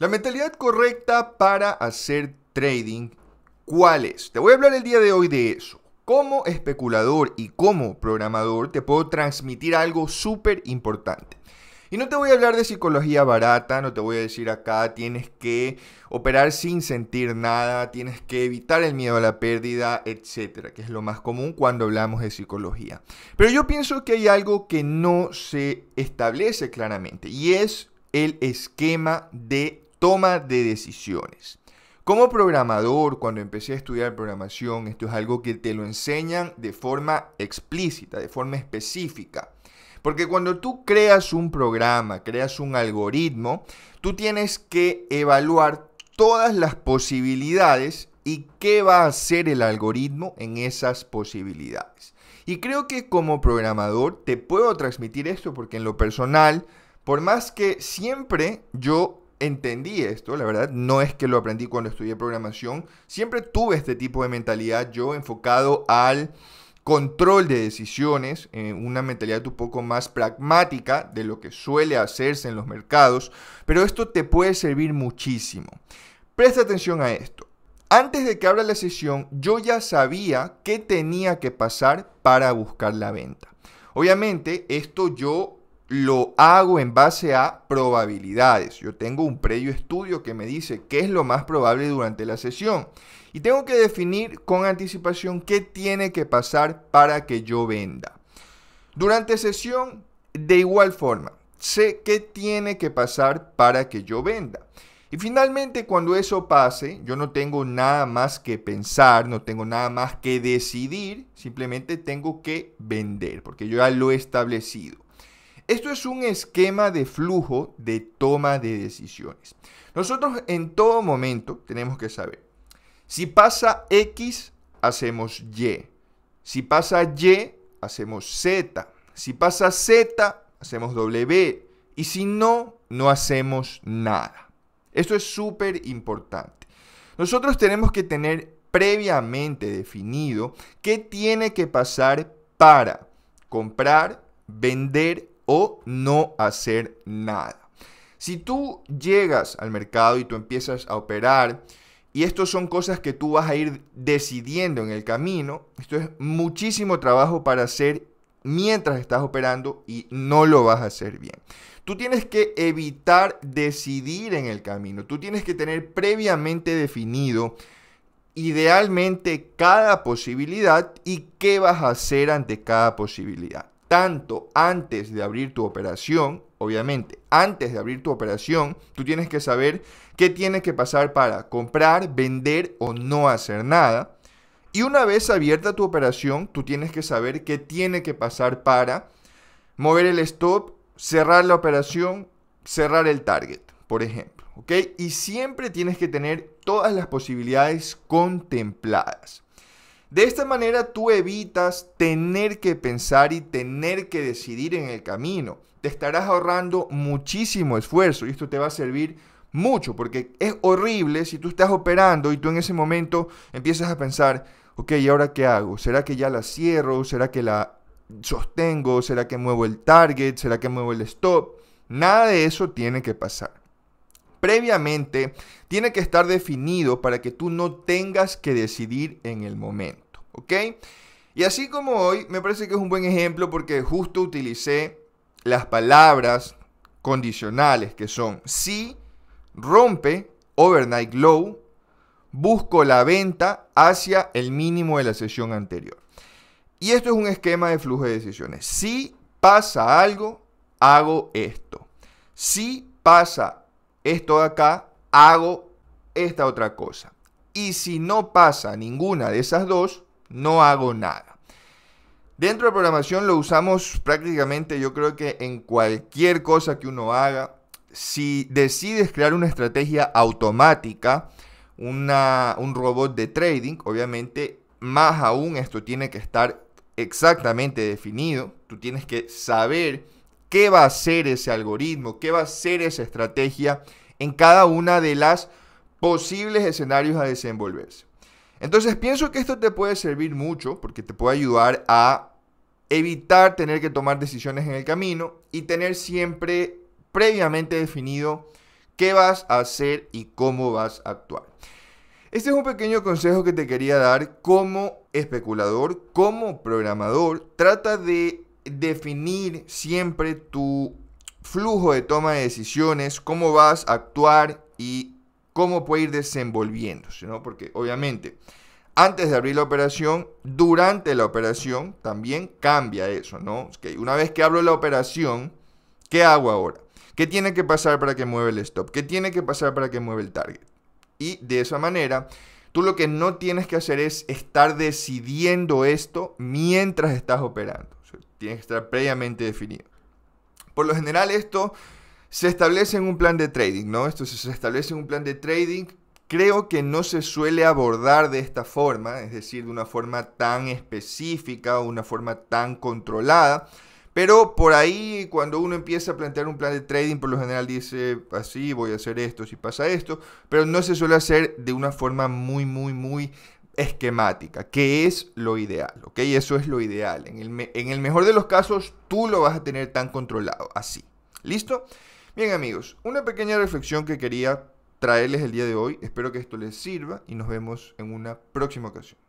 La mentalidad correcta para hacer trading, ¿cuál es? Te voy a hablar el día de hoy de eso. Como especulador y como programador te puedo transmitir algo súper importante. Y no te voy a hablar de psicología barata, no te voy a decir acá tienes que operar sin sentir nada, tienes que evitar el miedo a la pérdida, etcétera, que es lo más común cuando hablamos de psicología. Pero yo pienso que hay algo que no se establece claramente y es el esquema de toma de decisiones. Como programador, cuando empecé a estudiar programación, esto es algo que te lo enseñan de forma explícita, de forma específica. Porque cuando tú creas un programa, creas un algoritmo, tú tienes que evaluar todas las posibilidades y qué va a hacer el algoritmo en esas posibilidades. Y creo que como programador te puedo transmitir esto porque en lo personal, por más que siempre yo entendí esto, la verdad, no es que lo aprendí cuando estudié programación, siempre tuve este tipo de mentalidad yo enfocado al control de decisiones, una mentalidad un poco más pragmática de lo que suele hacerse en los mercados, pero esto te puede servir muchísimo. Presta atención a esto. Antes de que abra la sesión, yo ya sabía qué tenía que pasar para buscar la venta. Obviamente, esto yo lo hago en base a probabilidades. Yo tengo un previo estudio que me dice qué es lo más probable durante la sesión. Y tengo que definir con anticipación qué tiene que pasar para que yo venda. Durante sesión, de igual forma, sé qué tiene que pasar para que yo venda. Y finalmente, cuando eso pase, yo no tengo nada más que pensar, no tengo nada más que decidir, simplemente tengo que vender, porque yo ya lo he establecido. Esto es un esquema de flujo de toma de decisiones. Nosotros en todo momento tenemos que saber, si pasa X, hacemos Y. Si pasa Y, hacemos Z. Si pasa Z, hacemos W. Y si no, no hacemos nada. Esto es súper importante. Nosotros tenemos que tener previamente definido qué tiene que pasar para comprar, vender o no hacer nada. Si tú llegas al mercado y tú empiezas a operar, y esto son cosas que tú vas a ir decidiendo en el camino, esto es muchísimo trabajo para hacer mientras estás operando y no lo vas a hacer bien. Tú tienes que evitar decidir en el camino, tú tienes que tener previamente definido idealmente cada posibilidad y qué vas a hacer ante cada posibilidad. Tanto antes de abrir tu operación, obviamente, antes de abrir tu operación, tú tienes que saber qué tiene que pasar para comprar, vender o no hacer nada. Y una vez abierta tu operación, tú tienes que saber qué tiene que pasar para mover el stop, cerrar la operación, cerrar el target, por ejemplo. ¿Ok? Y siempre tienes que tener todas las posibilidades contempladas. De esta manera tú evitas tener que pensar y tener que decidir en el camino. Te estarás ahorrando muchísimo esfuerzo y esto te va a servir mucho porque es horrible si tú estás operando y tú en ese momento empiezas a pensar, ok, ¿y ahora qué hago? ¿Será que ya la cierro? ¿Será que la sostengo? ¿Será que muevo el target? ¿Será que muevo el stop? Nada de eso tiene que pasar. Previamente tiene que estar definido para que tú no tengas que decidir en el momento. ¿Ok? Y así como hoy, me parece que es un buen ejemplo porque justo utilicé las palabras condicionales que son si rompe overnight low, busco la venta hacia el mínimo de la sesión anterior. Y esto es un esquema de flujo de decisiones. Si pasa algo, hago esto. Si pasa esto de acá, hago esta otra cosa. Y si no pasa ninguna de esas dos, no hago nada. Dentro de programación lo usamos prácticamente, yo creo que en cualquier cosa que uno haga. Si decides crear una estrategia automática, un robot de trading, obviamente, más aún esto tiene que estar exactamente definido. Tú tienes que saber qué va a hacer ese algoritmo, qué va a hacer esa estrategia en cada una de las posibles escenarios a desenvolverse. Entonces pienso que esto te puede servir mucho porque te puede ayudar a evitar tener que tomar decisiones en el camino y tener siempre previamente definido qué vas a hacer y cómo vas a actuar. Este es un pequeño consejo que te quería dar como especulador, como programador. Trata de definir siempre tu flujo de toma de decisiones, cómo vas a actuar y cómo puede ir desenvolviéndose, ¿no? Porque obviamente antes de abrir la operación, durante la operación también cambia eso, ¿no? Okay, una vez que abro la operación, ¿qué hago ahora? ¿Qué tiene que pasar para que mueva el stop? ¿Qué tiene que pasar para que mueva el target? Y de esa manera, tú lo que no tienes que hacer es estar decidiendo esto mientras estás operando. O sea, tienes que estar previamente definido. Por lo general esto se establece en un plan de trading, ¿no? Esto se establece en un plan de trading. Creo que no se suele abordar de esta forma, es decir, de una forma tan específica o una forma tan controlada. Pero por ahí, cuando uno empieza a plantear un plan de trading, por lo general dice, así voy a hacer esto si pasa esto, pero no se suele hacer de una forma muy esquemática, que es lo ideal, ¿ok? Eso es lo ideal. En el mejor de los casos, tú lo vas a tener tan controlado, así. ¿Listo? Bien, amigos, una pequeña reflexión que quería traerles el día de hoy. Espero que esto les sirva y nos vemos en una próxima ocasión.